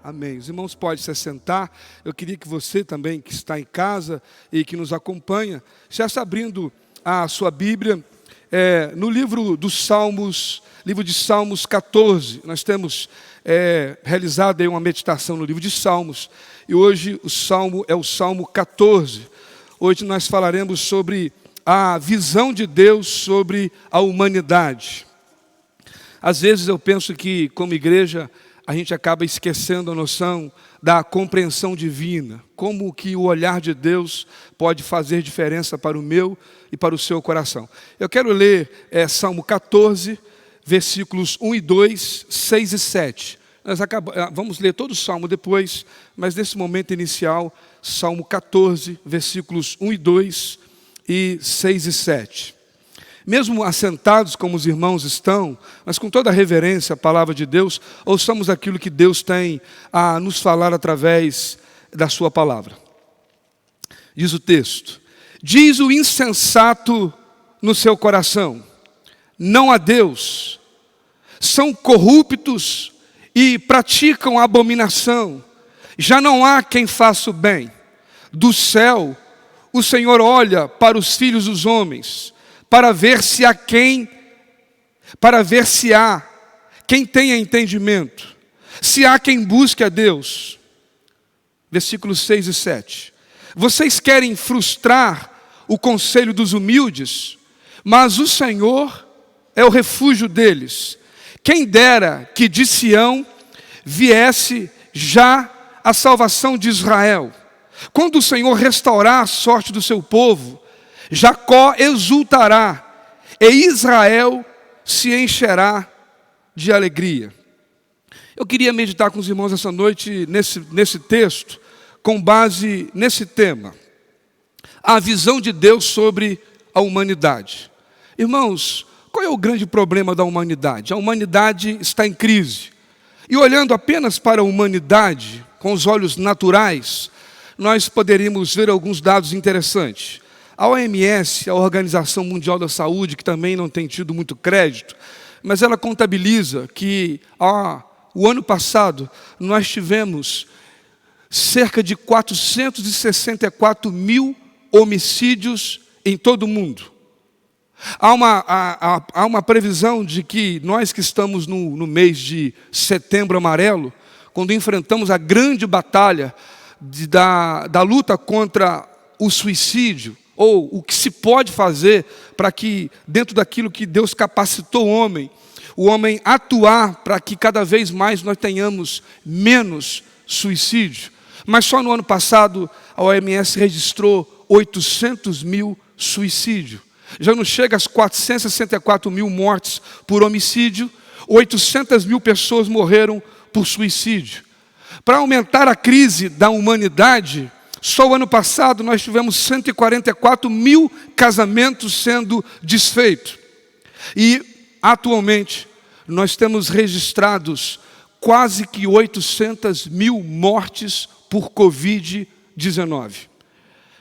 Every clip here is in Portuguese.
Amém. Os irmãos podem se assentar. Eu queria que você também, que está em casa e que nos acompanha, estivesse abrindo a sua Bíblia no livro dos Salmos, livro de Salmos 14. Nós temos realizado aí uma meditação no livro de Salmos. E hoje o Salmo é o Salmo 14. Hoje nós falaremos sobre a visão de Deus sobre a humanidade. Às vezes eu penso que, como igreja, a gente acaba esquecendo a noção da compreensão divina. Como que o olhar de Deus pode fazer diferença para o meu e para o seu coração. Eu quero ler Salmo 14, versículos 1 e 2, 6 e 7. Nós vamos ler todo o Salmo depois, mas nesse momento inicial, Salmo 14, versículos 1 e 2 e 6 e 7. Mesmo assentados como os irmãos estão, mas com toda a reverência à palavra de Deus, ouçamos aquilo que Deus tem a nos falar através da sua palavra. Diz o texto: diz o insensato no seu coração, não há Deus, são corruptos e praticam abominação, já não há quem faça o bem. Do céu o Senhor olha para os filhos dos homens, para ver se há quem tenha entendimento, se há quem busque a Deus. Versículos 6 e 7. Vocês querem frustrar o conselho dos humildes, mas o Senhor é o refúgio deles. Quem dera que de Sião viesse já a salvação de Israel. Quando o Senhor restaurar a sorte do seu povo, Jacó exultará, e Israel se encherá de alegria. Eu queria meditar com os irmãos essa noite nesse texto, com base nesse tema, a visão de Deus sobre a humanidade. Irmãos, qual é o grande problema da humanidade? A humanidade está em crise. E olhando apenas para a humanidade, com os olhos naturais, nós poderíamos ver alguns dados interessantes. A OMS, a Organização Mundial da Saúde, que também não tem tido muito crédito, mas ela contabiliza que o ano passado nós tivemos cerca de 464 mil homicídios em todo o mundo. Há uma previsão de que nós que estamos no mês de Setembro Amarelo, quando enfrentamos a grande batalha da luta contra o suicídio, ou o que se pode fazer para que, dentro daquilo que Deus capacitou o homem atuar para que cada vez mais nós tenhamos menos suicídio. Mas só no ano passado a OMS registrou 800 mil suicídios. Já não chega às 464 mil mortes por homicídio, 800 mil pessoas morreram por suicídio. Para aumentar a crise da humanidade, só o ano passado nós tivemos 144 mil casamentos sendo desfeitos. E, atualmente, nós temos registrados quase que 800 mil mortes por Covid-19.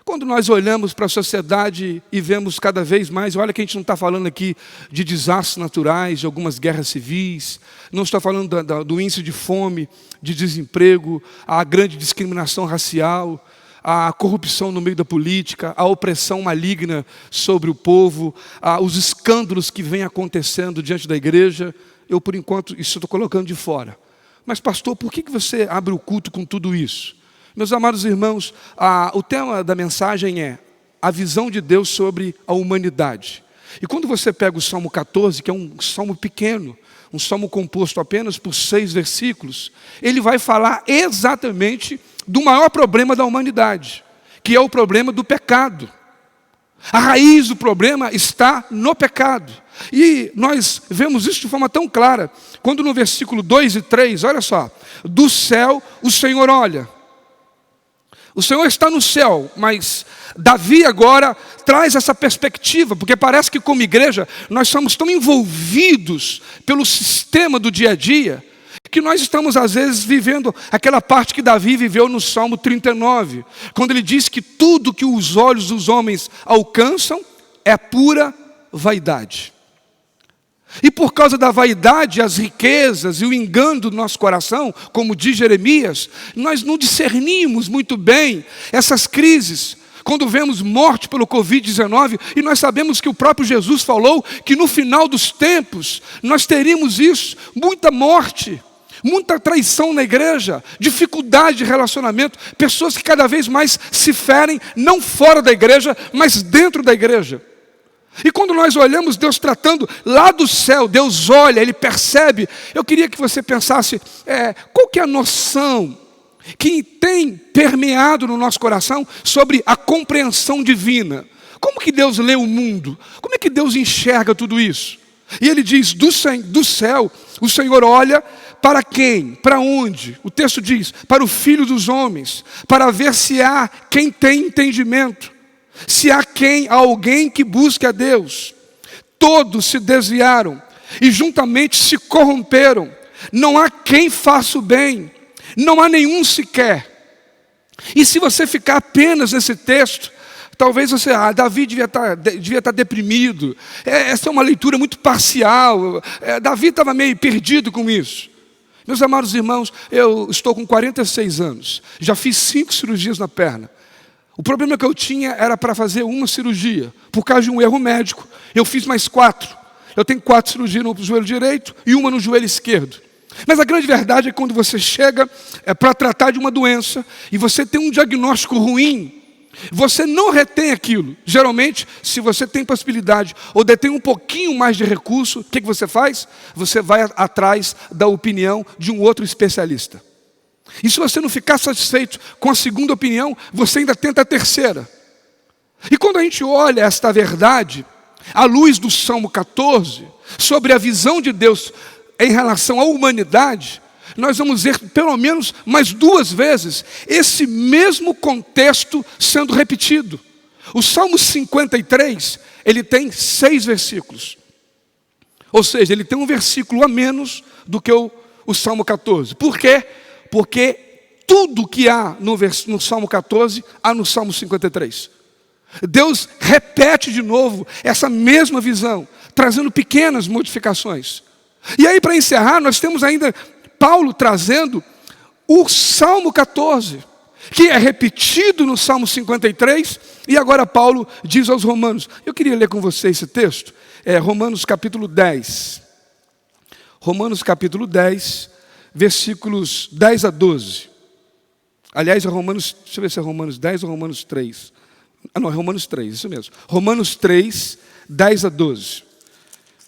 Quando nós olhamos para a sociedade e vemos cada vez mais, olha que a gente não está falando aqui de desastres naturais, de algumas guerras civis, não está falando do índice de fome, de desemprego, a grande discriminação racial, a corrupção no meio da política, a opressão maligna sobre o povo, os escândalos que vêm acontecendo diante da igreja. Eu, por enquanto, isso estou colocando de fora. Mas, pastor, por que você abre o culto com tudo isso? Meus amados irmãos, o tema da mensagem é a visão de Deus sobre a humanidade. E quando você pega o Salmo 14, que é um salmo pequeno, um salmo composto apenas por 6 versículos, ele vai falar exatamente do maior problema da humanidade, que é o problema do pecado. A raiz do problema está no pecado. E nós vemos isso de forma tão clara, quando no versículo 2 e 3, olha só, do céu o Senhor olha. O Senhor está no céu, mas Davi agora traz essa perspectiva, porque parece que como igreja nós somos tão envolvidos pelo sistema do dia a dia, que nós estamos às vezes vivendo aquela parte que Davi viveu no Salmo 39, quando ele diz que tudo que os olhos dos homens alcançam é pura vaidade. E por causa da vaidade, as riquezas e o engano do nosso coração, como diz Jeremias, nós não discernimos muito bem essas crises. Quando vemos morte pelo Covid-19, e nós sabemos que o próprio Jesus falou que no final dos tempos nós teríamos isso, muita morte, muita traição na igreja, dificuldade de relacionamento, pessoas que cada vez mais se ferem, não fora da igreja, mas dentro da igreja. E quando nós olhamos Deus tratando lá do céu, Deus olha, Ele percebe. Eu queria que você pensasse, qual que é a noção que tem permeado no nosso coração sobre a compreensão divina? Como que Deus lê o mundo? Como é que Deus enxerga tudo isso? E Ele diz, do céu, o Senhor olha para quem? Para onde? O texto diz, para o Filho dos homens, para ver se há quem tem entendimento. Se há alguém que busque a Deus. Todos se desviaram e juntamente se corromperam. Não há quem faça o bem, não há nenhum sequer. E se você ficar apenas nesse texto, talvez você, Davi devia estar deprimido. Essa é uma leitura muito parcial. Davi estava meio perdido com isso. Meus amados irmãos, eu estou com 46 anos, já fiz 5 cirurgias na perna. O problema que eu tinha era para fazer uma cirurgia. Por causa de um erro médico, eu fiz mais 4. Eu tenho 4 cirurgias no joelho direito e uma no joelho esquerdo. Mas a grande verdade é que quando você chega para tratar de uma doença e você tem um diagnóstico ruim, você não retém aquilo. Geralmente, se você tem possibilidade ou detém um pouquinho mais de recurso, o que você faz? Você vai atrás da opinião de um outro especialista. E se você não ficar satisfeito com a segunda opinião, você ainda tenta a terceira. E quando a gente olha esta verdade, à luz do Salmo 14, sobre a visão de Deus em relação à humanidade, nós vamos ver pelo menos mais 2 vezes esse mesmo contexto sendo repetido. O Salmo 53, ele tem 6 versículos. Ou seja, ele tem um versículo a menos do que o Salmo 14. Por quê? Porque tudo que há no Salmo 14, há no Salmo 53. Deus repete de novo essa mesma visão, trazendo pequenas modificações. E aí, para encerrar, nós temos ainda Paulo trazendo o Salmo 14, que é repetido no Salmo 53, e agora Paulo diz aos Romanos. Eu queria ler com você esse texto, Romanos capítulo 10. Romanos capítulo 10, versículos 10 a 12. Aliás, deixa eu ver se é Romanos 10 ou Romanos 3. Não, é Romanos 3, isso mesmo. Romanos 3, 10 a 12.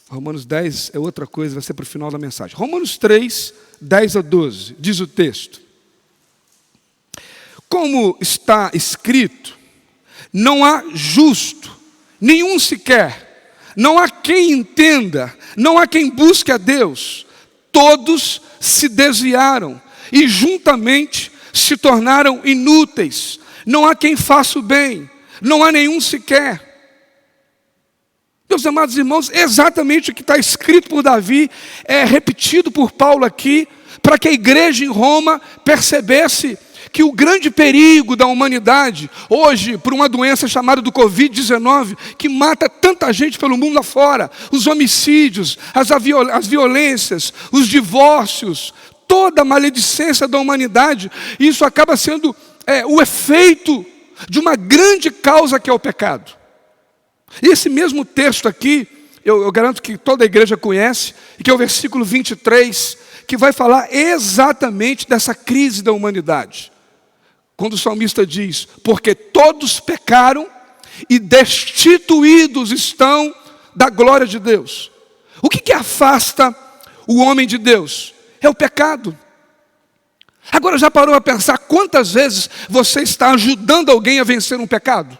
Romanos 10 é outra coisa, vai ser para o final da mensagem. Romanos 3, 10 a 12, diz o texto. Como está escrito, não há justo, nenhum sequer, não há quem entenda, não há quem busque a Deus. Todos se desviaram e juntamente se tornaram inúteis. Não há quem faça o bem, não há nenhum sequer. Meus amados irmãos, exatamente o que está escrito por Davi é repetido por Paulo aqui, para que a igreja em Roma percebesse que o grande perigo da humanidade, hoje, por uma doença chamada do Covid-19, que mata tanta gente pelo mundo afora, os homicídios, as violências, os divórcios, toda a maledicência da humanidade, isso acaba sendo o efeito de uma grande causa que é o pecado. E esse mesmo texto aqui, eu garanto que toda a igreja conhece, que é o versículo 23, que vai falar exatamente dessa crise da humanidade. Quando o salmista diz, porque todos pecaram e destituídos estão da glória de Deus. O que afasta o homem de Deus? É o pecado. Agora já parou a pensar quantas vezes você está ajudando alguém a vencer um pecado?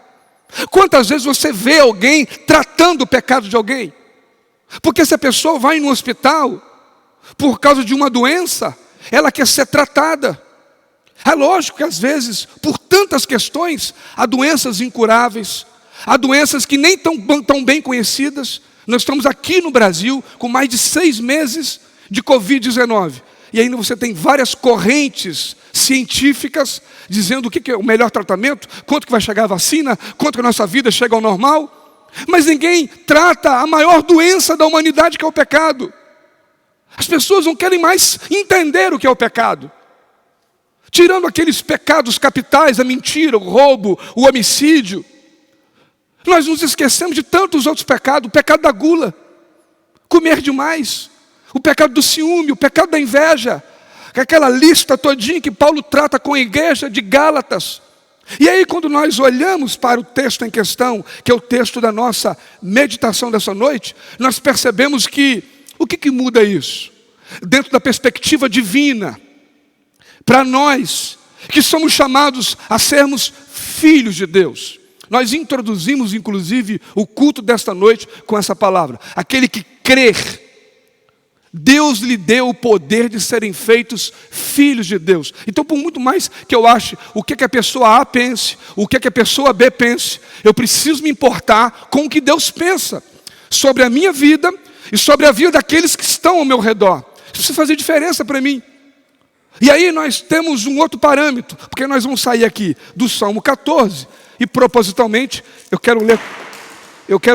Quantas vezes você vê alguém tratando o pecado de alguém? Porque se a pessoa vai no hospital por causa de uma doença, ela quer ser tratada. É lógico que às vezes, por tantas questões, há doenças incuráveis, há doenças que nem tão bem conhecidas. Nós estamos aqui no Brasil com mais de 6 meses de Covid-19. E ainda você tem várias correntes científicas dizendo o que é o melhor tratamento, quanto que vai chegar a vacina, quanto que a nossa vida chega ao normal. mas ninguém trata a maior doença da humanidade, que é o pecado. As pessoas não querem mais entender o que é o pecado. Tirando aqueles pecados capitais, a mentira, o roubo, o homicídio, nós nos esquecemos de tantos outros pecados. O pecado da gula, comer demais, o pecado do ciúme, o pecado da inveja, aquela lista todinha que Paulo trata com a igreja de Gálatas. E aí, quando nós olhamos para o texto em questão, que é o texto da nossa meditação dessa noite, nós percebemos que o que muda isso? Dentro da perspectiva divina, para nós que somos chamados a sermos filhos de Deus. Nós introduzimos, inclusive, o culto desta noite com essa palavra. Aquele que crer, Deus lhe deu o poder de serem feitos filhos de Deus. Então, por muito mais que eu ache o que a pessoa A pense, o que a pessoa B pense, eu preciso me importar com o que Deus pensa sobre a minha vida e sobre a vida daqueles que estão ao meu redor. Isso precisa fazer diferença para mim. E aí nós temos um outro parâmetro, porque nós vamos sair aqui do Salmo 14, e propositalmente eu quero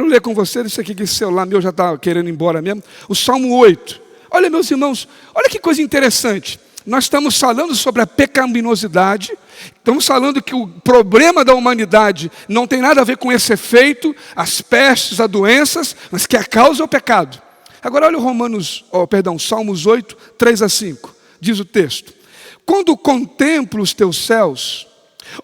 ler com vocês, isso aqui que esse celular meu já está querendo ir embora mesmo, o Salmo 8. Olha, meus irmãos, olha que coisa interessante. Nós estamos falando sobre a pecaminosidade, estamos falando que o problema da humanidade não tem nada a ver com esse efeito, as pestes, as doenças, mas que a causa é o pecado. Agora olha Salmos 8, 3 a 5, diz o texto: quando contemplo os teus céus,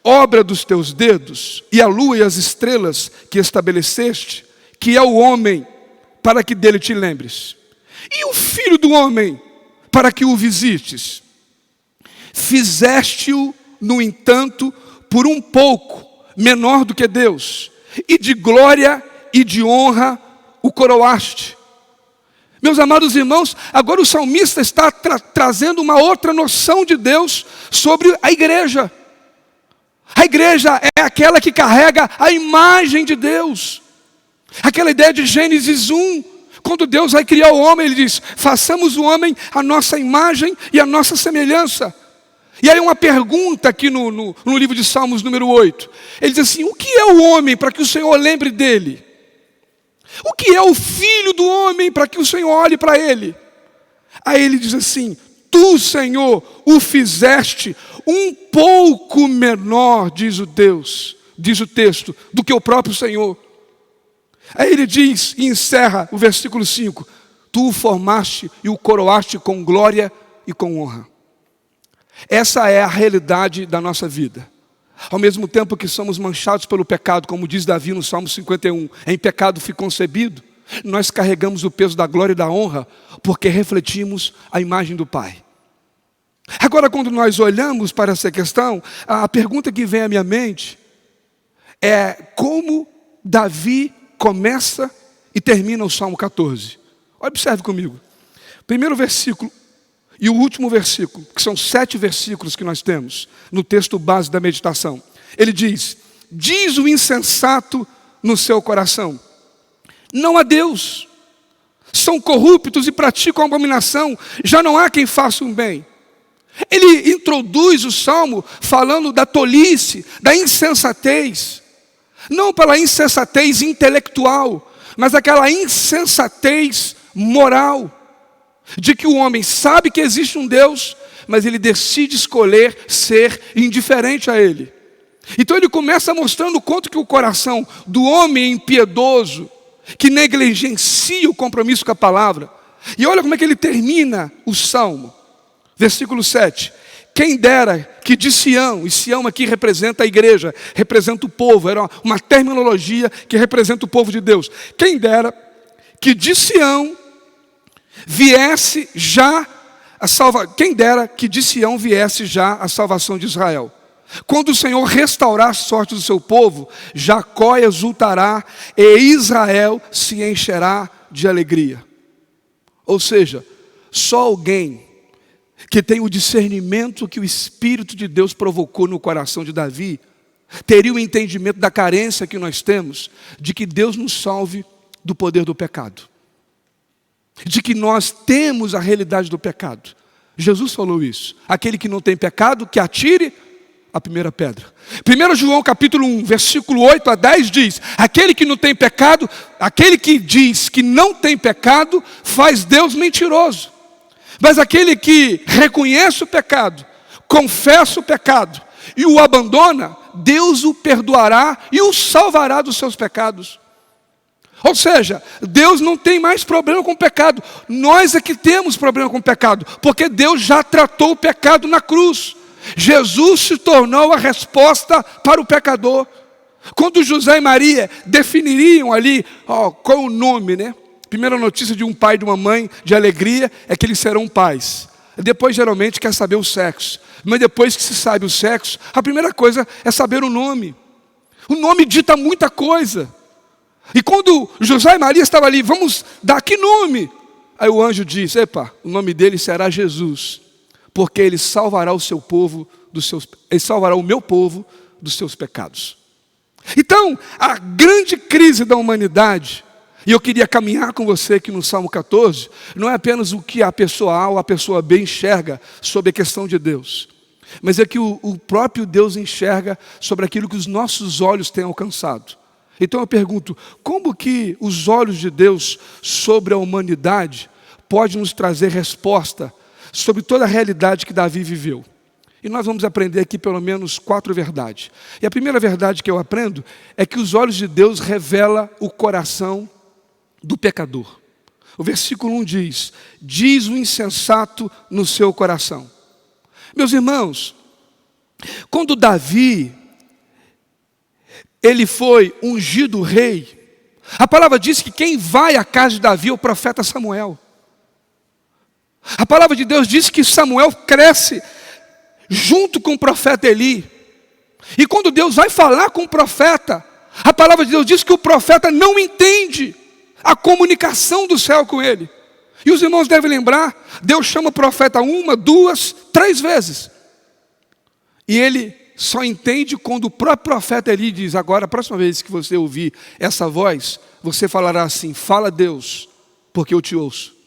obra dos teus dedos, e a lua e as estrelas que estabeleceste, que é o homem, para que dele te lembres, e o filho do homem, para que o visites. Fizeste-o, no entanto, por um pouco menor do que Deus, e de glória e de honra o coroaste. Meus amados irmãos, agora o salmista está trazendo uma outra noção de Deus sobre a igreja. A igreja é aquela que carrega a imagem de Deus. Aquela ideia de Gênesis 1, quando Deus vai criar o homem, Ele diz: façamos o homem a nossa imagem e a nossa semelhança. E aí uma pergunta aqui no livro de Salmos número 8. Ele diz assim: o que é o homem para que o Senhor lembre dele? O que é o filho do homem para que o Senhor olhe para ele? Aí ele diz assim: tu, Senhor, o fizeste um pouco menor, diz o texto, do que o próprio Senhor. Aí ele diz e encerra o versículo 5: tu o formaste e o coroaste com glória e com honra. Essa é a realidade da nossa vida. Ao mesmo tempo que somos manchados pelo pecado, como diz Davi no Salmo 51, em pecado fui concebido, nós carregamos o peso da glória e da honra, porque refletimos a imagem do Pai. Agora, quando nós olhamos para essa questão, a pergunta que vem à minha mente é como Davi começa e termina o Salmo 14. Observe comigo. Primeiro versículo e o último versículo, que são 7 versículos que nós temos no texto base da meditação. Ele diz: diz o insensato no seu coração: não há Deus. São corruptos e praticam abominação, já não há quem faça um bem. Ele introduz o salmo falando da tolice, da insensatez. Não pela insensatez intelectual, mas aquela insensatez moral, de que o homem sabe que existe um Deus, mas ele decide escolher ser indiferente a Ele. Então ele começa mostrando o quanto que o coração do homem impiedoso, que negligencia o compromisso com a palavra. E olha como é que ele termina o salmo. Versículo 7. Quem dera que de Sião, e Sião aqui representa a igreja, representa o povo, era uma terminologia que representa o povo de Deus. Quem dera que de Sião viesse já quem dera que de Sião viesse já a salvação de Israel. Quando o Senhor restaurar a sorte do seu povo, Jacó exultará e Israel se encherá de alegria. Ou seja, só alguém que tem o discernimento que o Espírito de Deus provocou no coração de Davi teria o entendimento da carência que nós temos de que Deus nos salve do poder do pecado, de que nós temos a realidade do pecado. Jesus falou isso: aquele que não tem pecado, que atire a primeira pedra. 1 João capítulo 1, versículo 8 a 10 diz: aquele que não tem pecado, aquele que diz que não tem pecado, faz Deus mentiroso. Mas aquele que reconhece o pecado, confessa o pecado e o abandona, Deus o perdoará e o salvará dos seus pecados. Ou seja, Deus não tem mais problema com o pecado. Nós é que temos problema com o pecado, porque Deus já tratou o pecado na cruz. Jesus se tornou a resposta para o pecador. Quando José e Maria definiriam ali qual o nome, né? Primeira notícia de um pai e de uma mãe de alegria é que eles serão pais. Depois geralmente quer saber o sexo. Mas depois que se sabe o sexo, a primeira coisa é saber o nome. O nome dita muita coisa. E quando José e Maria estavam ali, vamos dar que nome? Aí o anjo diz: epa, o nome dele será Jesus, porque ele salvará o seu povo ele salvará o meu povo dos seus pecados. Então, a grande crise da humanidade, e eu queria caminhar com você aqui no Salmo 14, não é apenas o que a pessoa A ou a pessoa B enxerga sobre a questão de Deus, mas é que o próprio Deus enxerga sobre aquilo que os nossos olhos têm alcançado. Então eu pergunto, como que os olhos de Deus sobre a humanidade pode nos trazer resposta sobre toda a realidade que Davi viveu? E nós vamos aprender aqui pelo menos 4 verdades. E a primeira verdade que eu aprendo é que os olhos de Deus revelam o coração do pecador. O versículo 1 diz: diz o insensato no seu coração. Meus irmãos, quando Davi ele foi ungido rei, a palavra diz que quem vai à casa de Davi é o profeta Samuel. A palavra de Deus diz que Samuel cresce junto com o profeta Eli. E quando Deus vai falar com o profeta, a palavra de Deus diz que o profeta não entende a comunicação do céu com ele. E os irmãos devem lembrar, Deus chama o profeta 1, 2, 3 vezes. E ele só entende quando o próprio profeta Eli diz: agora, a próxima vez que você ouvir essa voz, você falará assim: fala Deus, porque eu te ouço.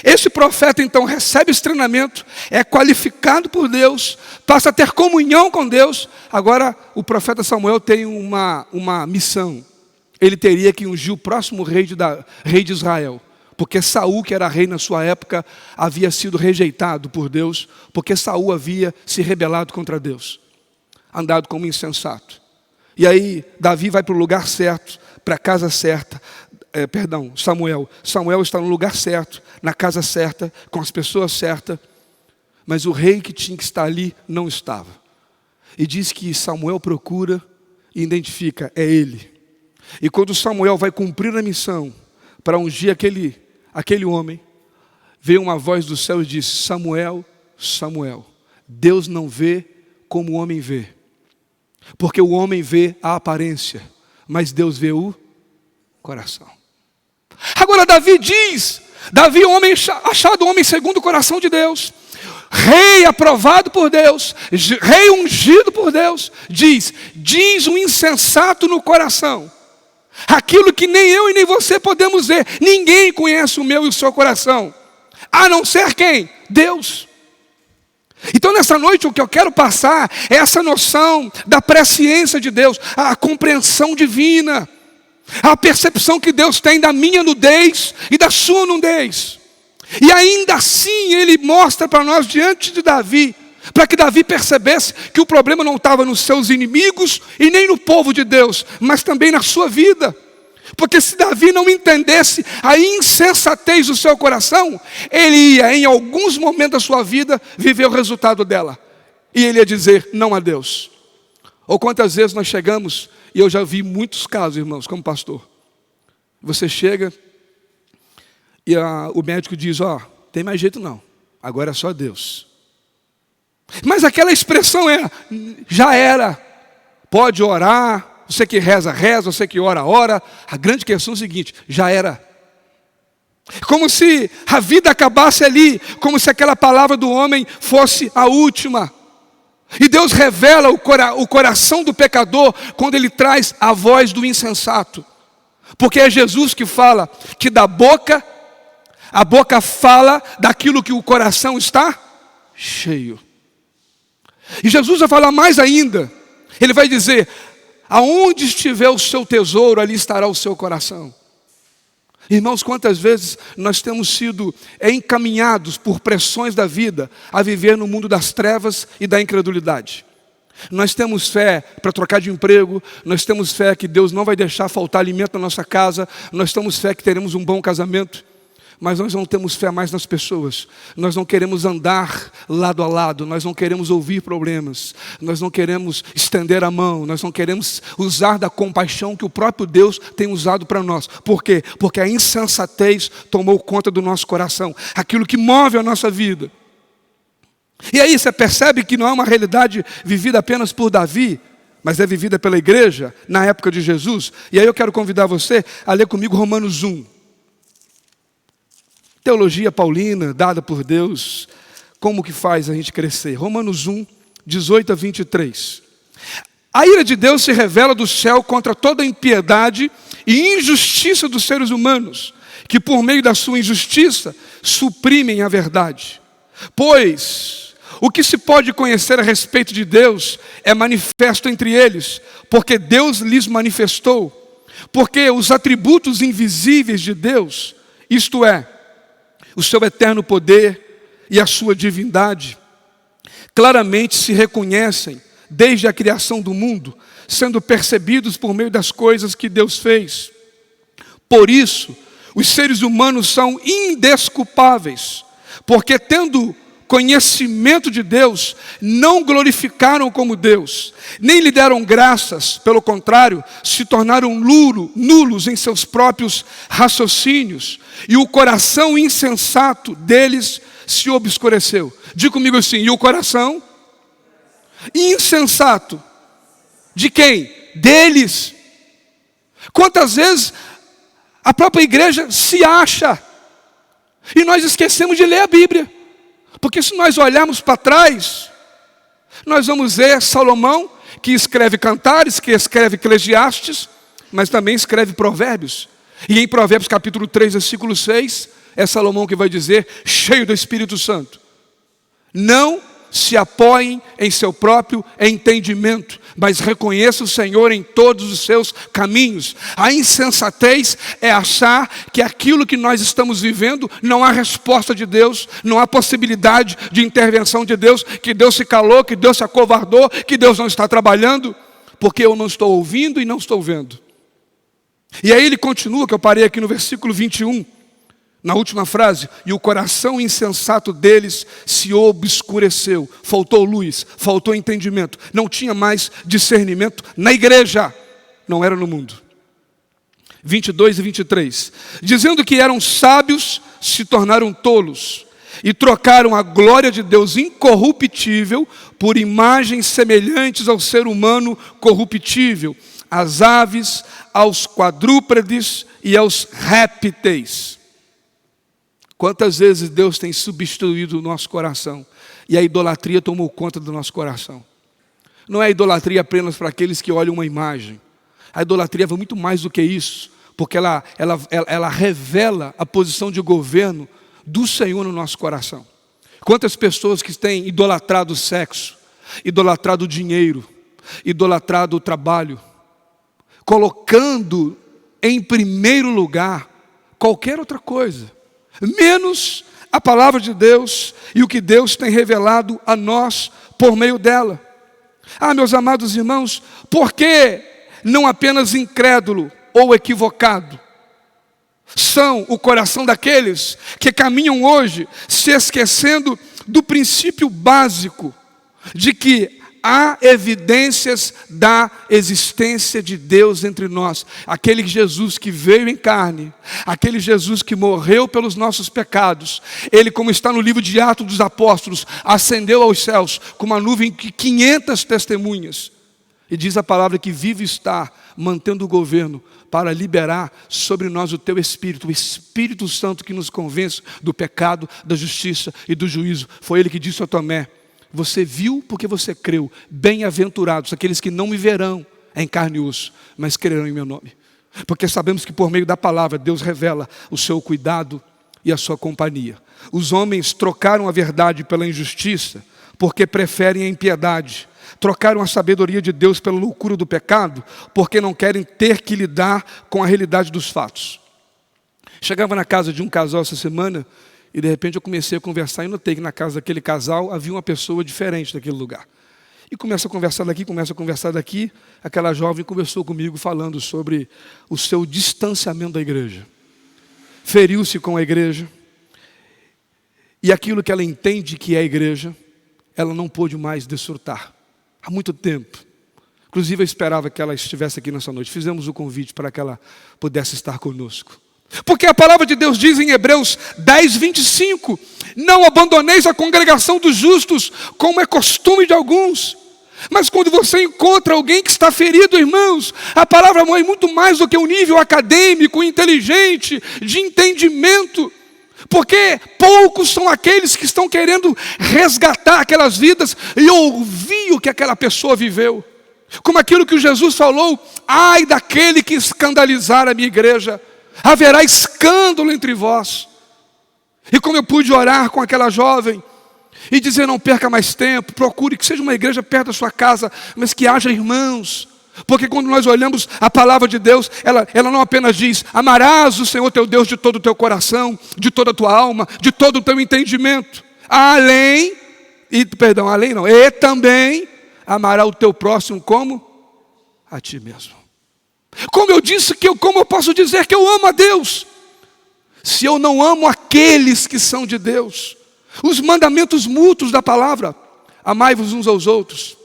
Esse profeta então recebe esse treinamento, é qualificado por Deus, passa a ter comunhão com Deus. Agora o profeta Samuel tem uma missão. Ele teria que ungir o próximo rei de Israel, porque Saul, que era rei na sua época, havia sido rejeitado por Deus, porque Saul havia se rebelado contra Deus, andado como insensato. E aí Davi vai para o lugar certo, para a casa certa. Samuel está no lugar certo, na casa certa, com as pessoas certas, mas o rei que tinha que estar ali não estava. E diz que Samuel procura e identifica: é ele. E quando Samuel vai cumprir a missão para ungir aquele homem, veio uma voz do céu e disse: Samuel, Samuel, Deus não vê como o homem vê, porque o homem vê a aparência, mas Deus vê o coração. Agora Davi diz, homem achado homem segundo o coração de Deus, rei aprovado por Deus, rei ungido por Deus, diz o insensato no coração, aquilo que nem eu e nem você podemos ver. Ninguém conhece o meu e o seu coração, a não ser quem? Deus. Então nessa noite o que eu quero passar é essa noção da presciência de Deus, a compreensão divina, a percepção que Deus tem da minha nudez e da sua nudez. E ainda assim ele mostra para nós diante de Davi, para que Davi percebesse que o problema não estava nos seus inimigos e nem no povo de Deus, mas também na sua vida. Porque se Davi não entendesse a insensatez do seu coração, ele ia em alguns momentos da sua vida viver o resultado dela. E ele ia dizer não a Deus. Ou quantas vezes nós chegamos, e eu já vi muitos casos, irmãos, como pastor. Você chega e o médico diz: tem mais jeito não, agora é só Deus. Mas aquela expressão já era. Pode orar, você que reza, reza, você que ora, ora. A grande questão é o seguinte: já era. Como se a vida acabasse ali, como se aquela palavra do homem fosse a última. E Deus revela o coração do pecador quando Ele traz a voz do insensato. Porque é Jesus que fala que a boca fala daquilo que o coração está cheio. E Jesus vai falar mais ainda. Ele vai dizer: aonde estiver o seu tesouro, ali estará o seu coração. Irmãos, quantas vezes nós temos sido encaminhados por pressões da vida a viver no mundo das trevas e da incredulidade. Nós temos fé para trocar de emprego, nós temos fé que Deus não vai deixar faltar alimento na nossa casa, nós temos fé que teremos um bom casamento, mas nós não temos fé mais nas pessoas. Nós não queremos andar lado a lado, nós não queremos ouvir problemas, nós não queremos estender a mão, nós não queremos usar da compaixão que o próprio Deus tem usado para nós. Por quê? Porque a insensatez tomou conta do nosso coração, aquilo que move a nossa vida. E aí você percebe que não é uma realidade vivida apenas por Davi, mas é vivida pela igreja na época de Jesus. E aí eu quero convidar você a ler comigo Romanos 1. Teologia paulina, dada por Deus, como que faz a gente crescer? Romanos 1, 18 a 23. A ira de Deus se revela do céu contra toda a impiedade e injustiça dos seres humanos, que por meio da sua injustiça suprimem a verdade. Pois o que se pode conhecer a respeito de Deus é manifesto entre eles, porque Deus lhes manifestou. Porque os atributos invisíveis de Deus, isto é, o seu eterno poder e a sua divindade, claramente se reconhecem desde a criação do mundo, sendo percebidos por meio das coisas que Deus fez. Por isso, os seres humanos são indesculpáveis, porque tendo conhecimento de Deus, não glorificaram como Deus, nem lhe deram graças, pelo contrário, se tornaram nulos em seus próprios raciocínios, e o coração insensato deles se obscureceu. Diga comigo assim: e o coração insensato de quem? Deles. Quantas vezes a própria igreja se acha, e nós esquecemos de ler a Bíblia. Porque se nós olharmos para trás, nós vamos ver Salomão, que escreve Cantares, que escreve Eclesiastes, mas também escreve Provérbios. E em Provérbios capítulo 3, versículo 6, é Salomão que vai dizer, cheio do Espírito Santo: não se apoiem em seu próprio entendimento, mas reconheça o Senhor em todos os seus caminhos. A insensatez é achar que aquilo que nós estamos vivendo não há resposta de Deus, não há possibilidade de intervenção de Deus, que Deus se calou, que Deus se acovardou, que Deus não está trabalhando, porque eu não estou ouvindo e não estou vendo. E aí ele continua, que eu parei aqui no versículo 21, na última frase: e o coração insensato deles se obscureceu. Faltou luz, faltou entendimento. Não tinha mais discernimento na igreja, não era no mundo. 22 e 23. Dizendo que eram sábios, se tornaram tolos, e trocaram a glória de Deus incorruptível por imagens semelhantes ao ser humano corruptível, às aves, aos quadrúpedes e aos répteis. Quantas vezes Deus tem substituído o nosso coração e a idolatria tomou conta do nosso coração? Não é idolatria apenas para aqueles que olham uma imagem. A idolatria vai muito mais do que isso, porque ela revela a posição de governo do Senhor no nosso coração. Quantas pessoas que têm idolatrado o sexo, idolatrado o dinheiro, idolatrado o trabalho, colocando em primeiro lugar qualquer outra coisa, menos a palavra de Deus e o que Deus tem revelado a nós por meio dela. Ah, meus amados irmãos, por que não apenas incrédulo ou equivocado são o coração daqueles que caminham hoje se esquecendo do princípio básico de que há evidências da existência de Deus entre nós. Aquele Jesus que veio em carne, aquele Jesus que morreu pelos nossos pecados, ele, como está no livro de Atos dos Apóstolos, ascendeu aos céus com uma nuvem de 500 testemunhas. E diz a palavra que vive está mantendo o governo para liberar sobre nós o teu Espírito, o Espírito Santo que nos convence do pecado, da justiça e do juízo. Foi ele que disse a Tomé: você viu porque você creu. Bem-aventurados aqueles que não me verão em carne e osso, mas crerão em meu nome. Porque sabemos que por meio da palavra Deus revela o seu cuidado e a sua companhia. Os homens trocaram a verdade pela injustiça, porque preferem a impiedade. Trocaram a sabedoria de Deus pela loucura do pecado, porque não querem ter que lidar com a realidade dos fatos. Chegava na casa de um casal essa semana, e de repente eu comecei a conversar e notei que na casa daquele casal havia uma pessoa diferente daquele lugar. E começa a conversar daqui, aquela jovem conversou comigo falando sobre o seu distanciamento da igreja. Feriu-se com a igreja, e aquilo que ela entende que é a igreja, ela não pôde mais desfrutar. Há muito tempo. Inclusive eu esperava que ela estivesse aqui nessa noite. Fizemos o convite para que ela pudesse estar conosco. Porque a palavra de Deus diz em Hebreus 10, 25, não abandoneis a congregação dos justos, como é costume de alguns. Mas quando você encontra alguém que está ferido, irmãos, a palavra é muito mais do que um nível acadêmico, inteligente, de entendimento. Porque poucos são aqueles que estão querendo resgatar aquelas vidas e ouvir o que aquela pessoa viveu. Como aquilo que Jesus falou, ai daquele que escandalizar a minha igreja, haverá escândalo entre vós. E como eu pude orar com aquela jovem e dizer, não perca mais tempo, procure que seja uma igreja perto da sua casa, mas que haja irmãos. Porque quando nós olhamos a palavra de Deus, ela não apenas diz, amarás o Senhor teu Deus de todo o teu coração, de toda a tua alma, de todo o teu entendimento. E também amará o teu próximo como? A ti mesmo. Como eu disse, como eu posso dizer que eu amo a Deus, se eu não amo aqueles que são de Deus? Os mandamentos mútuos da palavra, amai-vos uns aos outros,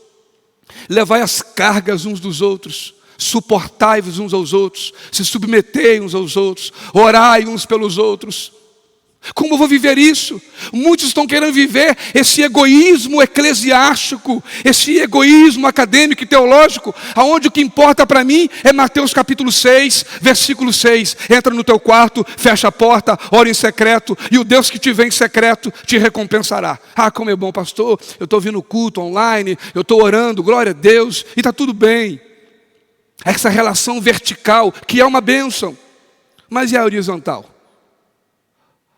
levai as cargas uns dos outros, suportai-vos uns aos outros, se submetei uns aos outros, orai uns pelos outros. Como eu vou viver isso? Muitos estão querendo viver esse egoísmo eclesiástico, esse egoísmo acadêmico e teológico, aonde o que importa para mim é Mateus capítulo 6, versículo 6. Entra no teu quarto, fecha a porta, ora em secreto, e o Deus que te vê em secreto te recompensará. Ah, como é bom, pastor, eu estou ouvindo culto online, eu estou orando, glória a Deus, e está tudo bem. Essa relação vertical, que é uma bênção, mas e a horizontal?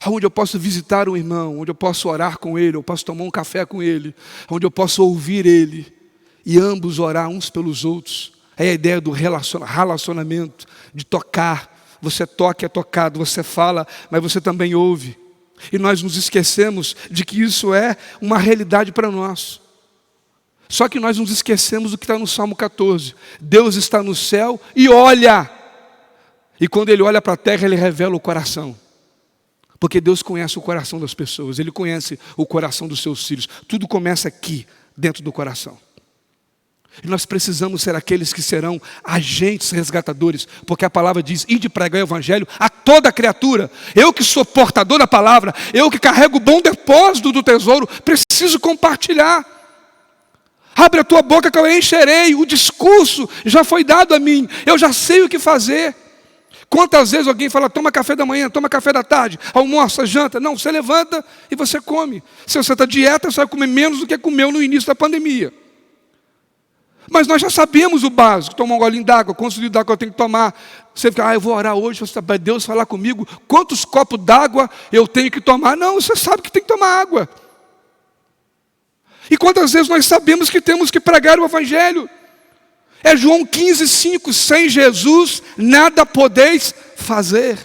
Onde eu posso visitar um irmão, onde eu posso orar com ele, eu posso tomar um café com ele, onde eu posso ouvir ele, e ambos orar uns pelos outros. É a ideia do relacionamento, de tocar. Você toca, é tocado, você fala, mas você também ouve. E nós nos esquecemos de que isso é uma realidade para nós. Só que nós nos esquecemos do que está no Salmo 14. Deus está no céu e olha. E quando Ele olha para a terra, Ele revela o coração. Porque Deus conhece o coração das pessoas, Ele conhece o coração dos seus filhos. Tudo começa aqui, dentro do coração. E nós precisamos ser aqueles que serão agentes resgatadores, porque a palavra diz, ide pregar o evangelho a toda criatura. Eu que sou portador da palavra, eu que carrego o bom depósito do tesouro, preciso compartilhar. Abre a tua boca que eu encherei, o discurso já foi dado a mim, eu já sei o que fazer. Quantas vezes alguém fala, toma café da manhã, toma café da tarde, almoça, janta. Não, você levanta e você come. Se você está dieta, você vai comer menos do que comeu no início da pandemia. Mas nós já sabemos o básico, tomar um golinho d'água, quantos litros d'água eu tenho que tomar. Você fica, eu vou orar hoje, para Deus falar comigo, quantos copos d'água eu tenho que tomar? Não, você sabe que tem que tomar água. E quantas vezes nós sabemos que temos que pregar o evangelho? É João 15, 5, sem Jesus nada podeis fazer.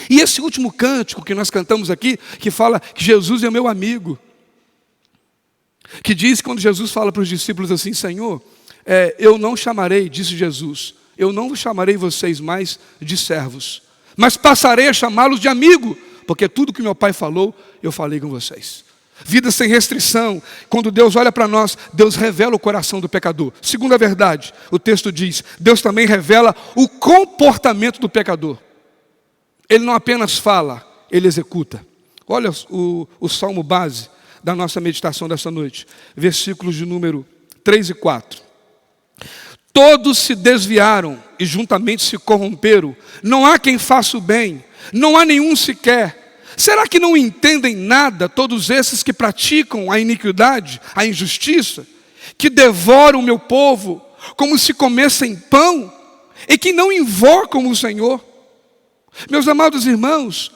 E esse último cântico que nós cantamos aqui, que fala que Jesus é meu amigo, que diz quando Jesus fala para os discípulos assim, Senhor, eu não chamarei, disse Jesus, eu não chamarei vocês mais de servos, mas passarei a chamá-los de amigo, porque tudo que meu Pai falou, eu falei com vocês. Vida sem restrição. Quando Deus olha para nós, Deus revela o coração do pecador. Segunda verdade, o texto diz, Deus também revela o comportamento do pecador. Ele não apenas fala, Ele executa. Olha o salmo base da nossa meditação dessa noite. Versículos de número 3 e 4. Todos se desviaram e juntamente se corromperam. Não há quem faça o bem, não há nenhum sequer. Será que não entendem nada todos esses que praticam a iniquidade, a injustiça, que devoram o meu povo como se comessem pão e que não invocam o Senhor? Meus amados irmãos,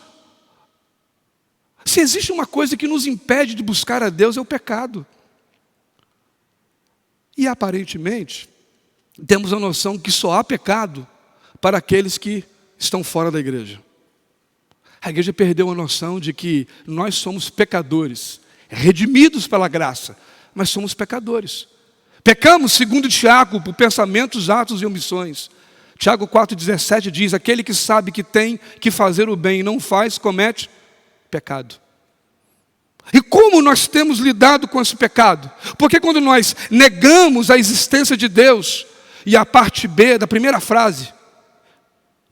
Se existe uma coisa que nos impede de buscar a Deus, é o pecado. E aparentemente, temos a noção que só há pecado para aqueles que estão fora da igreja. A igreja perdeu a noção de que nós somos pecadores, redimidos pela graça, mas somos pecadores. Pecamos, segundo Tiago, por pensamentos, atos e omissões. Tiago 4,17 diz: aquele que sabe que tem que fazer o bem e não faz, comete pecado. E como nós temos lidado com esse pecado? Porque quando nós negamos a existência de Deus, e a parte B da primeira frase,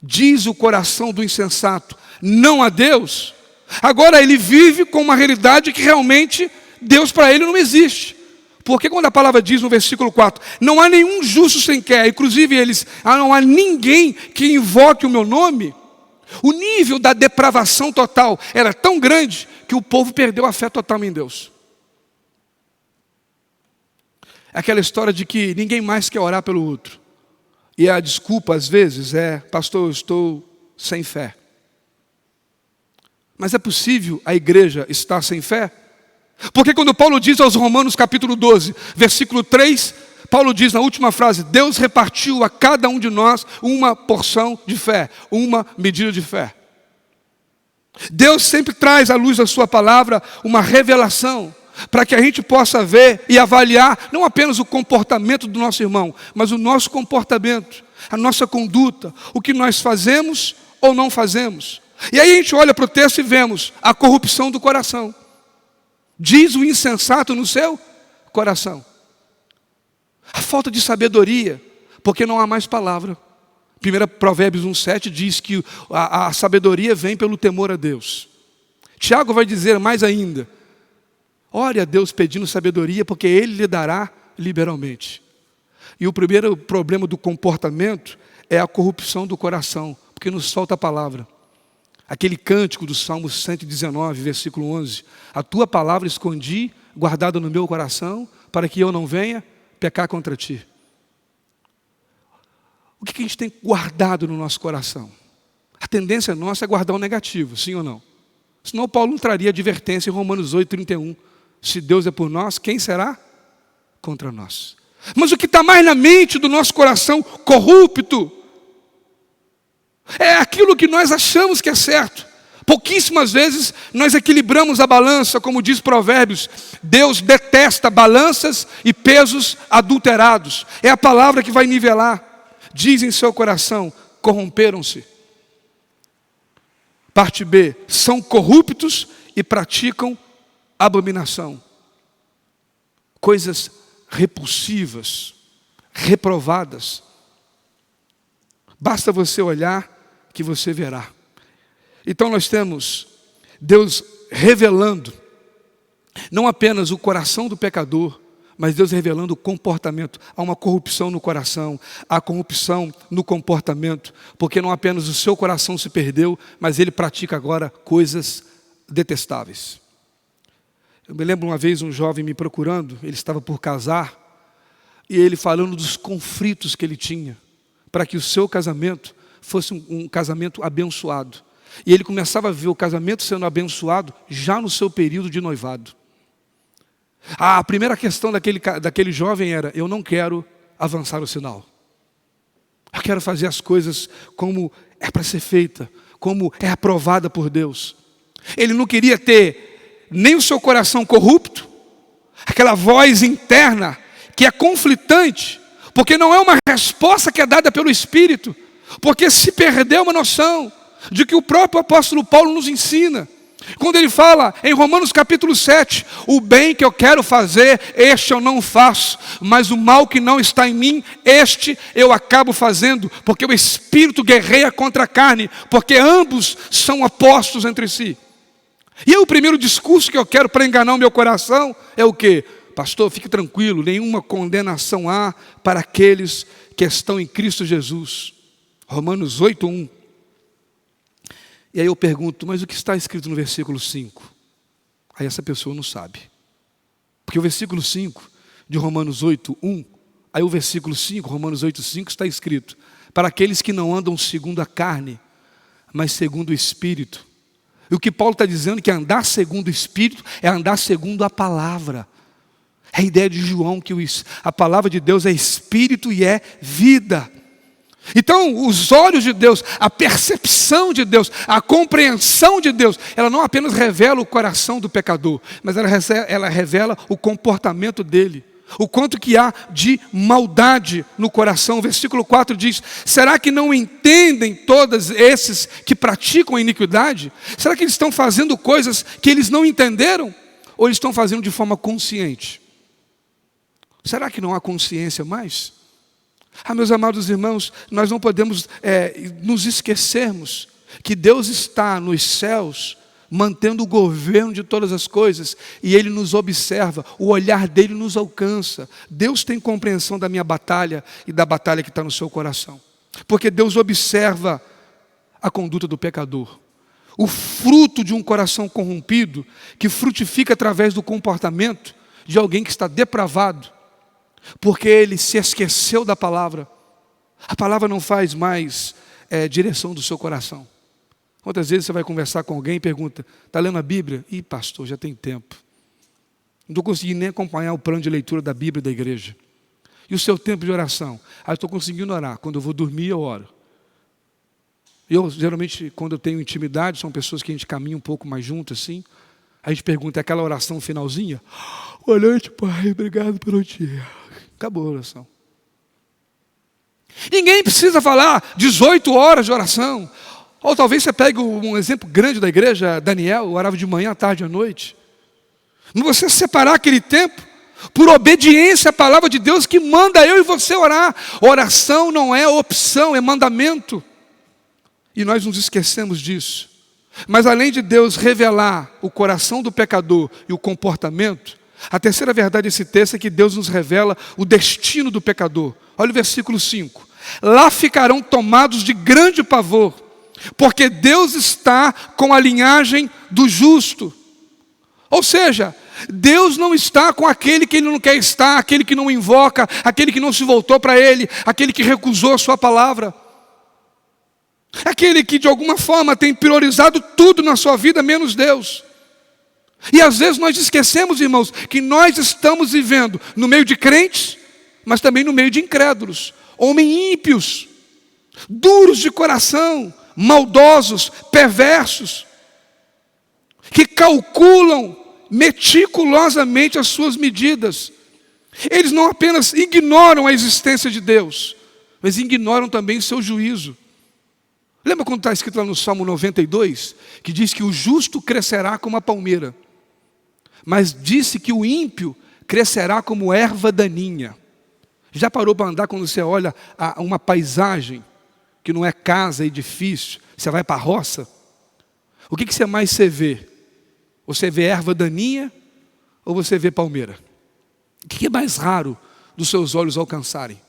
diz o coração do insensato, não a Deus, agora ele vive com uma realidade que realmente Deus para ele não existe. Porque quando a palavra diz no versículo 4, não há nenhum justo sem quer, inclusive eles, não há ninguém que invoque o meu nome, o nível da depravação total era tão grande que o povo perdeu a fé total em Deus. Aquela história de que ninguém mais quer orar pelo outro. E a desculpa às vezes é: pastor, eu estou sem fé. Mas é possível a igreja estar sem fé? Porque quando Paulo diz aos Romanos capítulo 12, versículo 3, Paulo diz na última frase: Deus repartiu a cada um de nós uma porção de fé, uma medida de fé. Deus sempre traz à luz da sua palavra uma revelação, para que a gente possa ver e avaliar não apenas o comportamento do nosso irmão, mas o nosso comportamento, a nossa conduta, o que nós fazemos ou não fazemos. E aí a gente olha para o texto e vemos a corrupção do coração. Diz o insensato no seu coração. A falta de sabedoria, porque não há mais palavra. 1 Provérbios 1,7 diz que a sabedoria vem pelo temor a Deus. Tiago vai dizer mais ainda: ore a Deus pedindo sabedoria, porque Ele lhe dará liberalmente. E o primeiro problema do comportamento é a corrupção do coração, porque nos falta a palavra. Aquele cântico do Salmo 119, versículo 11: a tua palavra escondi, guardada no meu coração, para que eu não venha pecar contra ti. O que a gente tem guardado no nosso coração? A tendência nossa é guardar o negativo, sim ou não? Senão Paulo não traria advertência em Romanos 8,31. Se Deus é por nós, quem será contra nós? Mas o que está mais na mente do nosso coração corrupto é aquilo que nós achamos que é certo. Pouquíssimas vezes nós equilibramos a balança, como diz Provérbios. Deus detesta balanças e pesos adulterados. É a palavra que vai nivelar. Diz em seu coração: corromperam-se. Parte B: são corruptos e praticam abominação. Coisas repulsivas, reprovadas. Basta você olhar que você verá. Então nós temos Deus revelando não apenas o coração do pecador, mas Deus revelando o comportamento. Há uma corrupção no coração, há corrupção no comportamento, porque não apenas o seu coração se perdeu, mas ele pratica agora coisas detestáveis. Eu me lembro uma vez um jovem me procurando, ele estava por casar, e ele falando dos conflitos que ele tinha, para que o seu casamento fosse um casamento abençoado. E ele começava a ver o casamento sendo abençoado já no seu período de noivado. A primeira questão daquele jovem era: eu não quero avançar o sinal. Eu quero fazer as coisas como é para ser feita, como é aprovada por Deus. Ele não queria ter nem o seu coração corrupto, aquela voz interna que é conflitante, porque não é uma resposta que é dada pelo Espírito, porque se perdeu uma noção de que o próprio apóstolo Paulo nos ensina. Quando ele fala em Romanos capítulo 7, o bem que eu quero fazer, este eu não faço, mas o mal que não está em mim, este eu acabo fazendo, porque o Espírito guerreia contra a carne, porque ambos são opostos entre si. E aí, o primeiro discurso que eu quero para enganar o meu coração é o quê? Pastor, fique tranquilo, nenhuma condenação há para aqueles que estão em Cristo Jesus. Romanos 8:1. E aí eu pergunto: mas o que está escrito no versículo 5? Aí essa pessoa não sabe. Porque o versículo 5 de Romanos 8:1, aí o versículo 5, Romanos 8:5 está escrito: para aqueles que não andam segundo a carne, mas segundo o Espírito. E o que Paulo está dizendo que andar segundo o Espírito é andar segundo a palavra. É a ideia de João que a palavra de Deus é Espírito e é vida. Então, os olhos de Deus, a percepção de Deus, a compreensão de Deus, ela não apenas revela o coração do pecador, mas ela revela o comportamento dele. O quanto que há de maldade no coração. O versículo 4 diz: será que não entendem todos esses que praticam a iniquidade? Será que eles estão fazendo coisas que eles não entenderam? Ou eles estão fazendo de forma consciente? Será que não há consciência mais? Meus amados irmãos, nós não podemos nos esquecermos que Deus está nos céus, mantendo o governo de todas as coisas, e Ele nos observa, o olhar dEle nos alcança. Deus tem compreensão da minha batalha e da batalha que está no seu coração, porque Deus observa a conduta do pecador. O fruto de um coração corrompido, que frutifica através do comportamento de alguém que está depravado, porque ele se esqueceu da palavra. A palavra não faz mais direção do seu coração. Quantas vezes você vai conversar com alguém e pergunta: está lendo a Bíblia? Ih, pastor, já tem tempo. Não estou conseguindo nem acompanhar o plano de leitura da Bíblia da igreja. E o seu tempo de oração? Estou conseguindo orar. Quando eu vou dormir, eu oro. Eu, geralmente, quando eu tenho intimidade, são pessoas que a gente caminha um pouco mais junto, assim. A gente pergunta: é aquela oração finalzinha? Boa noite, Pai, obrigado pelo dia. Acabou a oração. Ninguém precisa falar 18 horas de oração. Ou talvez você pegue um exemplo grande da igreja, Daniel, orava de manhã, à tarde e à noite. Você separar aquele tempo por obediência à palavra de Deus que manda eu e você orar. Oração não é opção, é mandamento. E nós nos esquecemos disso. Mas além de Deus revelar o coração do pecador e o comportamento, a terceira verdade desse texto é que Deus nos revela o destino do pecador. Olha o versículo 5. Lá ficarão tomados de grande pavor, porque Deus está com a linhagem do justo. Ou seja, Deus não está com aquele que Ele não quer estar, aquele que não invoca, aquele que não se voltou para Ele, aquele que recusou a sua palavra, aquele que de alguma forma tem priorizado tudo na sua vida menos Deus. E às vezes nós esquecemos, irmãos, que nós estamos vivendo no meio de crentes, mas também no meio de incrédulos, homens ímpios, duros de coração, maldosos, perversos, que calculam meticulosamente as suas medidas. Eles não apenas ignoram a existência de Deus, mas ignoram também o seu juízo. Lembra quando está escrito lá no Salmo 92, que diz que o justo crescerá como a palmeira, mas disse que o ímpio crescerá como erva daninha. Já parou para andar quando você olha uma paisagem que não é casa, edifício, você vai para a roça? O que você mais vê? Você vê erva daninha ou você vê palmeira? O que é mais raro dos seus olhos alcançarem?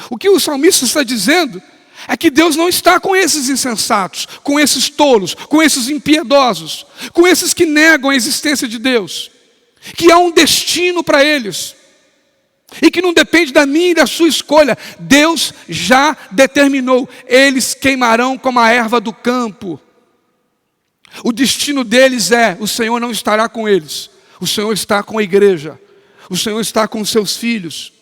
O que o salmista está dizendo é que Deus não está com esses insensatos, com esses tolos, com esses impiedosos, com esses que negam a existência de Deus, que há um destino para eles, e que não depende da minha e da sua escolha. Deus já determinou: eles queimarão como a erva do campo. O destino deles o Senhor não estará com eles, o Senhor está com a igreja, o Senhor está com os seus filhos.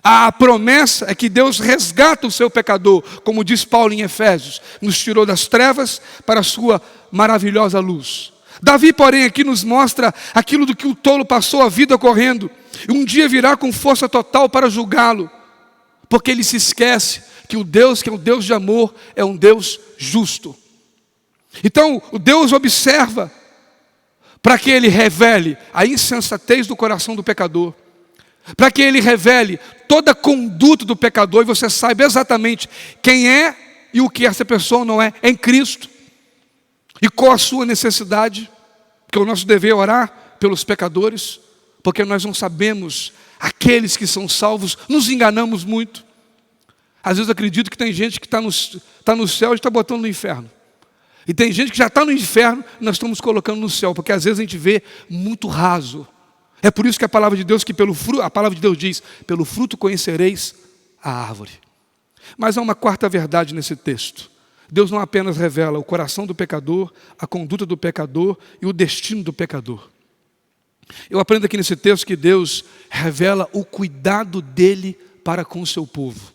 A promessa é que Deus resgata o seu pecador, como diz Paulo em Efésios, nos tirou das trevas para a sua maravilhosa luz. Davi, porém, aqui nos mostra aquilo do que o tolo passou a vida correndo, e um dia virá com força total para julgá-lo, porque ele se esquece que o Deus, que é um Deus de amor, é um Deus justo. Então, o Deus observa para que Ele revele a insensatez do coração do pecador, para que Ele revele toda a conduta do pecador, e você saiba exatamente quem é e o que essa pessoa não é em Cristo, e qual a sua necessidade, porque o nosso dever é orar pelos pecadores, porque nós não sabemos aqueles que são salvos, nos enganamos muito. Às vezes eu acredito que tem gente que está no céu e está botando no inferno. E tem gente que já está no inferno e nós estamos colocando no céu, porque às vezes a gente vê muito raso. É por isso que a palavra de Deus, a palavra de Deus diz: pelo fruto conhecereis a árvore. Mas há uma quarta verdade nesse texto. Deus não apenas revela o coração do pecador, a conduta do pecador e o destino do pecador. Eu aprendo aqui nesse texto que Deus revela o cuidado dele para com o seu povo.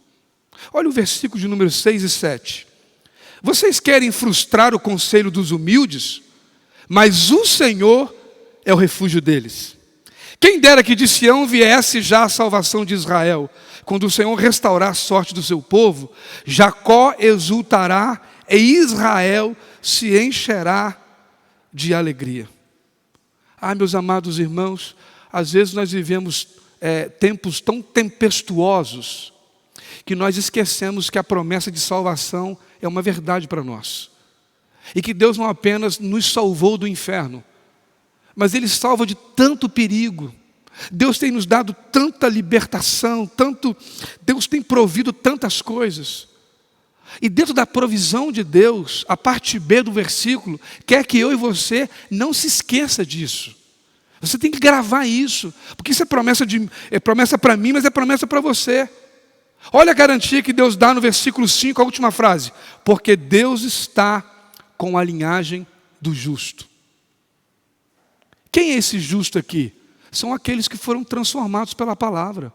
Olha o versículo de número 6 e 7. Vocês querem frustrar o conselho dos humildes, mas o Senhor é o refúgio deles. Quem dera que de Sião viesse já a salvação de Israel. Quando o Senhor restaurar a sorte do seu povo, Jacó exultará e Israel se encherá de alegria. Meus amados irmãos, às vezes nós vivemos tempos tão tempestuosos que nós esquecemos que a promessa de salvação é uma verdade para nós. E que Deus não apenas nos salvou do inferno, mas Ele salva de tanto perigo. Deus tem nos dado tanta libertação, Deus tem provido tantas coisas. E dentro da provisão de Deus, a parte B do versículo, quer que eu e você não se esqueça disso. Você tem que gravar isso, porque isso é promessa para mim, mas é promessa para você. Olha a garantia que Deus dá no versículo 5, a última frase. Porque Deus está com a linhagem do justo. Quem é esse justo aqui? São aqueles que foram transformados pela palavra.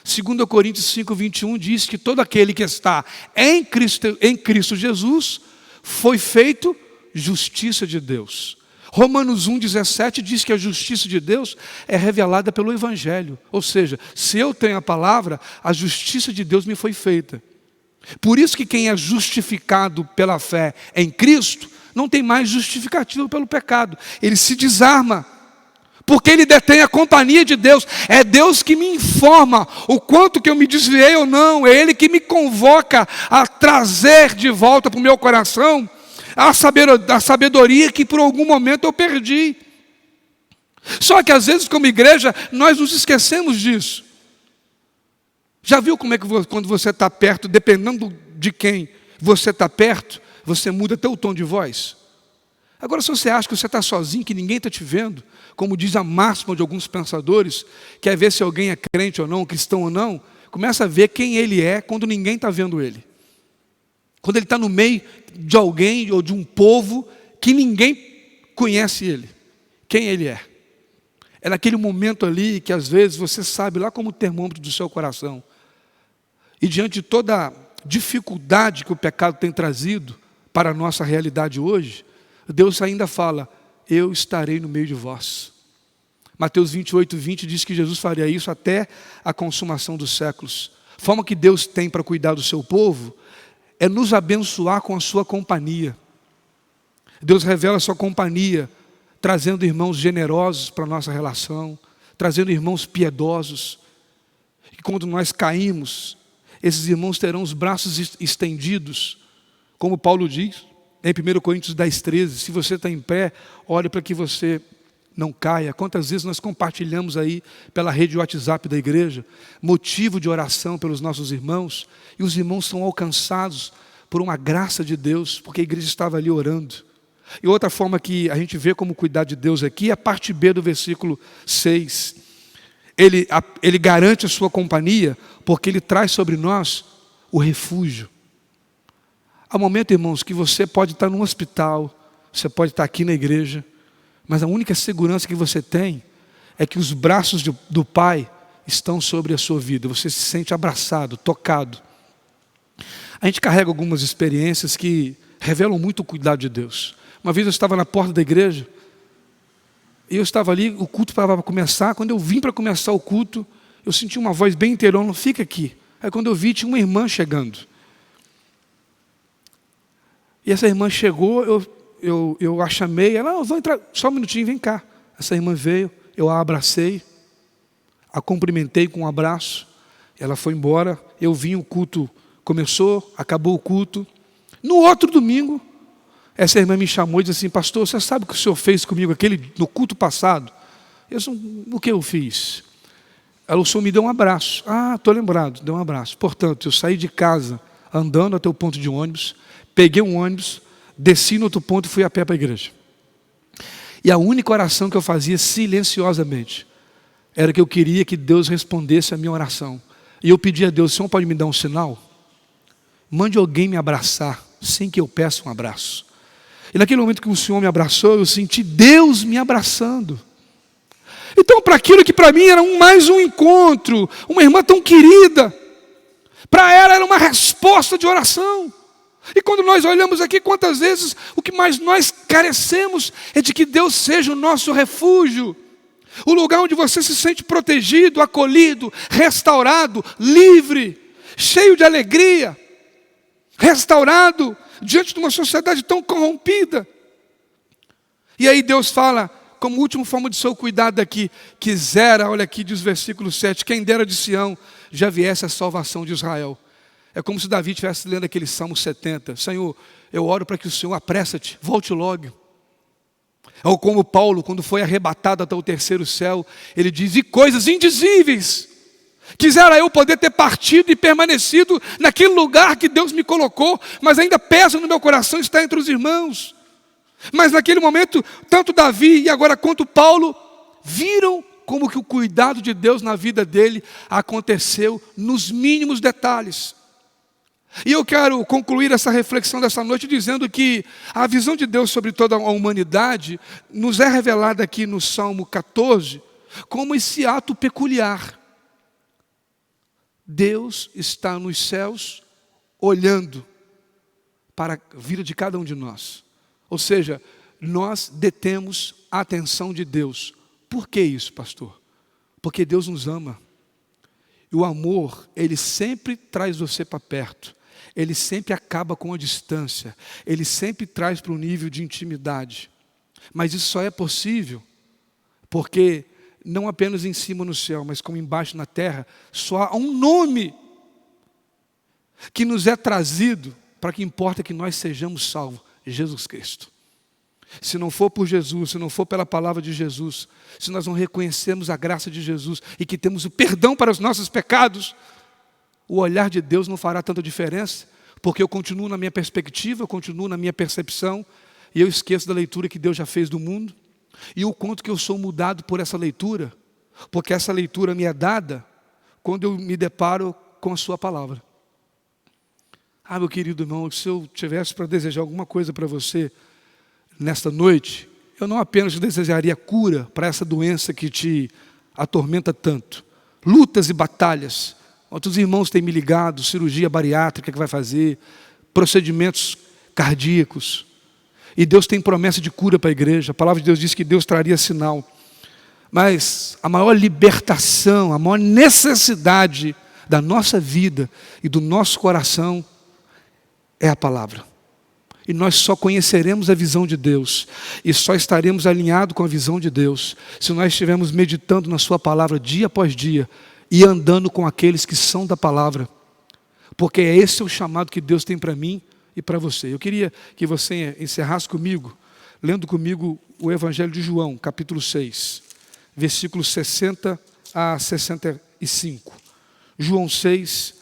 2 Coríntios 5, 21 diz que todo aquele que está em Cristo Jesus foi feito justiça de Deus. Romanos 1, 17 diz que a justiça de Deus é revelada pelo Evangelho. Ou seja, se eu tenho a palavra, a justiça de Deus me foi feita. Por isso que quem é justificado pela fé em Cristo, não tem mais justificativo pelo pecado. Ele se desarma. Porque ele detém a companhia de Deus. É Deus que me informa o quanto que eu me desviei ou não. É Ele que me convoca a trazer de volta para o meu coração a sabedoria que por algum momento eu perdi. Só que às vezes como igreja nós nos esquecemos disso. Já viu como é que quando você está perto, dependendo de quem você está perto, você muda até o tom de voz? Agora, se você acha que você está sozinho, que ninguém está te vendo, como diz a máxima de alguns pensadores, quer ver se alguém é crente ou não, cristão ou não, começa a ver quem ele é quando ninguém está vendo ele. Quando ele está no meio de alguém ou de um povo que ninguém conhece ele. Quem ele é. É naquele momento ali que às vezes você sabe lá como o termômetro do seu coração. E diante de toda a dificuldade que o pecado tem trazido para a nossa realidade hoje, Deus ainda fala, eu estarei no meio de vós. Mateus 28, 20 diz que Jesus faria isso até a consumação dos séculos. A forma que Deus tem para cuidar do seu povo é nos abençoar com a sua companhia. Deus revela a sua companhia, trazendo irmãos generosos para a nossa relação, trazendo irmãos piedosos. E quando nós caímos, esses irmãos terão os braços estendidos, como Paulo diz, em 1 Coríntios 10, 13, se você está em pé, olhe para que você não caia. Quantas vezes nós compartilhamos aí pela rede WhatsApp da igreja, motivo de oração pelos nossos irmãos, e os irmãos são alcançados por uma graça de Deus, porque a igreja estava ali orando. E outra forma que a gente vê como cuidar de Deus aqui é a parte B do versículo 6. Ele garante a sua companhia, porque Ele traz sobre nós o refúgio. Há momento, irmãos, que você pode estar num hospital, você pode estar aqui na igreja, mas a única segurança que você tem é que os braços do Pai estão sobre a sua vida. Você se sente abraçado, tocado. A gente carrega algumas experiências que revelam muito o cuidado de Deus. Uma vez eu estava na porta da igreja, e eu estava ali, o culto estava para começar. Quando eu vim para começar o culto, eu senti uma voz bem inteirona, fica aqui. Aí quando eu vi, tinha uma irmã chegando. E essa irmã chegou, eu a chamei, ela, vou entrar, só um minutinho, vem cá. Essa irmã veio, eu a abracei, a cumprimentei com um abraço, ela foi embora, eu vim, o culto começou, acabou o culto. No outro domingo, essa irmã me chamou e disse assim, pastor, você sabe o que o senhor fez comigo no culto passado? Eu disse, o que eu fiz? Ela, o senhor me deu um abraço. Estou lembrado, deu um abraço. Portanto, eu saí de casa, andando até o ponto de ônibus, peguei um ônibus, desci no outro ponto e fui a pé para a igreja. E a única oração que eu fazia silenciosamente era que eu queria que Deus respondesse a minha oração. E eu pedi a Deus, o Senhor pode me dar um sinal? Mande alguém me abraçar. sem que eu peça um abraço. E naquele momento que o Senhor me abraçou, eu senti Deus me abraçando. Então, para aquilo que para mim era mais um encontro, uma irmã tão querida, para ela era uma resposta de oração. E quando nós olhamos aqui, quantas vezes o que mais nós carecemos é de que Deus seja o nosso refúgio, o lugar onde você se sente protegido, acolhido, restaurado, livre, cheio de alegria, restaurado diante de uma sociedade tão corrompida. E aí Deus fala, como última forma de seu cuidado aqui, quisera, olha aqui diz o versículo 7, quem dera de Sião já viesse a salvação de Israel. É como se Davi estivesse lendo aquele Salmo 70. Senhor, eu oro para que o Senhor apressa-te, volte logo. Ou como Paulo, quando foi arrebatado até o terceiro céu, ele diz, e coisas indizíveis. Quisera eu poder ter partido e permanecido naquele lugar que Deus me colocou, mas ainda pesa no meu coração estar entre os irmãos. Mas naquele momento, tanto Davi e agora quanto Paulo, viram como que o cuidado de Deus na vida dele aconteceu nos mínimos detalhes. E eu quero concluir essa reflexão dessa noite dizendo que a visão de Deus sobre toda a humanidade nos é revelada aqui no Salmo 14 como esse ato peculiar. Deus está nos céus olhando para a vida de cada um de nós. Ou seja, nós detemos a atenção de Deus. Por que isso, pastor? Porque Deus nos ama. E o amor, ele sempre traz você para perto. Ele sempre acaba com a distância. Ele sempre traz para um nível de intimidade. Mas isso só é possível porque não apenas em cima no céu, mas como embaixo na terra, só há um nome que nos é trazido para que importa que nós sejamos salvos. Jesus Cristo. Se não for por Jesus, se não for pela palavra de Jesus, se nós não reconhecermos a graça de Jesus e que temos o perdão para os nossos pecados, o olhar de Deus não fará tanta diferença, porque eu continuo na minha perspectiva, eu continuo na minha percepção, e eu esqueço da leitura que Deus já fez do mundo, e o quanto que eu sou mudado por essa leitura, porque essa leitura me é dada quando eu me deparo com a sua palavra. Ah, meu querido irmão, se eu tivesse para desejar alguma coisa para você nesta noite, eu não apenas desejaria cura para essa doença que te atormenta tanto, lutas e batalhas. Outros irmãos têm me ligado, cirurgia bariátrica que vai fazer, procedimentos cardíacos. E Deus tem promessa de cura para a igreja. A palavra de Deus diz que Deus traria sinal. Mas a maior libertação, a maior necessidade da nossa vida e do nosso coração é a palavra. E nós só conheceremos a visão de Deus e só estaremos alinhados com a visão de Deus se nós estivermos meditando na sua palavra dia após dia e andando com aqueles que são da palavra. Porque esse é o chamado que Deus tem para mim e para você. Eu queria que você encerrasse comigo, lendo comigo o Evangelho de João, capítulo 6, versículos 60 a 65. João 6,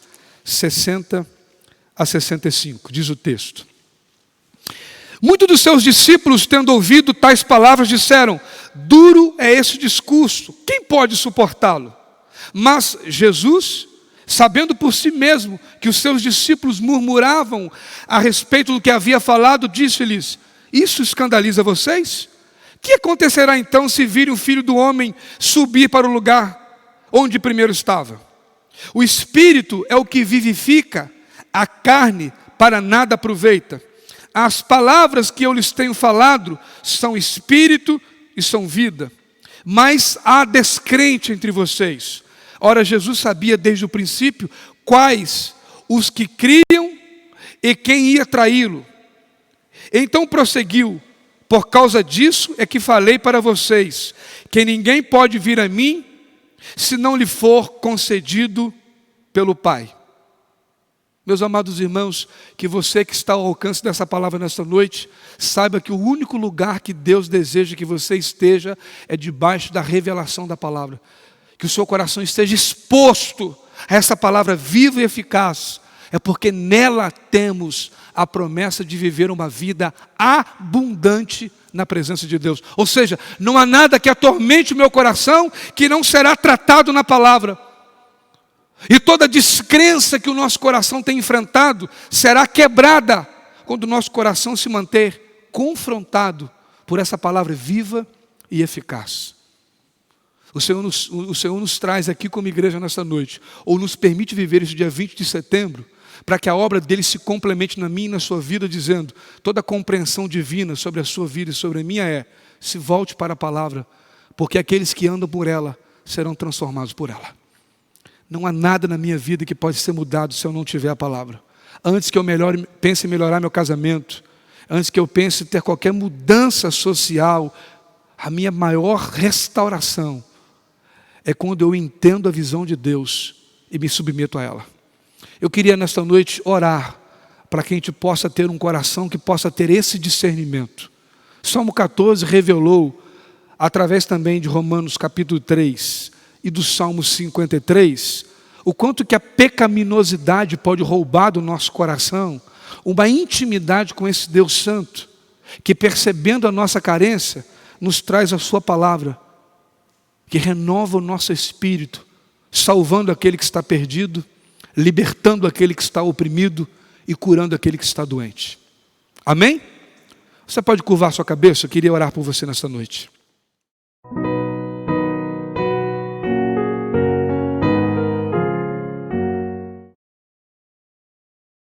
60 a 65, diz o texto. Muitos dos seus discípulos, tendo ouvido tais palavras, disseram, duro é esse discurso, quem pode suportá-lo? Mas Jesus, sabendo por si mesmo que os seus discípulos murmuravam a respeito do que havia falado, disse-lhes, isso escandaliza vocês? Que acontecerá então se virem o Filho do Homem subir para o lugar onde primeiro estava? O Espírito é o que vivifica, a carne para nada aproveita. As palavras que eu lhes tenho falado são Espírito e são vida. Mas há descrente entre vocês. Ora, Jesus sabia desde o princípio quais os que criam e quem ia traí-lo. Então prosseguiu, por causa disso é que falei para vocês, que ninguém pode vir a mim, se não lhe for concedido pelo Pai. Meus amados irmãos, que você que está ao alcance dessa palavra nesta noite, saiba que o único lugar que Deus deseja que você esteja é debaixo da revelação da palavra. Que o seu coração esteja exposto a essa palavra viva e eficaz. É porque nela temos a promessa de viver uma vida abundante na presença de Deus. Ou seja, não há nada que atormente o meu coração que não será tratado na palavra. E toda descrença que o nosso coração tem enfrentado será quebrada quando o nosso coração se manter confrontado por essa palavra viva e eficaz. O Senhor nos traz aqui como igreja nessa noite, ou nos permite viver esse dia 20 de setembro, para que a obra dele se complemente na minha e na sua vida, dizendo, toda a compreensão divina sobre a sua vida e sobre a minha se volte para a palavra, porque aqueles que andam por ela serão transformados por ela. Não há nada na minha vida que pode ser mudado se eu não tiver a palavra. Antes que eu pense em melhorar meu casamento, antes que eu pense em ter qualquer mudança social, a minha maior restauração é quando eu entendo a visão de Deus e me submeto a ela. Eu queria nesta noite orar para que a gente possa ter um coração que possa ter esse discernimento. Salmo 14 revelou, através também de Romanos capítulo 3 e do Salmo 53, o quanto que a pecaminosidade pode roubar do nosso coração uma intimidade com esse Deus Santo, que percebendo a nossa carência, nos traz a sua palavra, que renova o nosso espírito, salvando aquele que está perdido, libertando aquele que está oprimido e curando aquele que está doente. Amém? Você pode curvar sua cabeça? Eu queria orar por você nessa noite.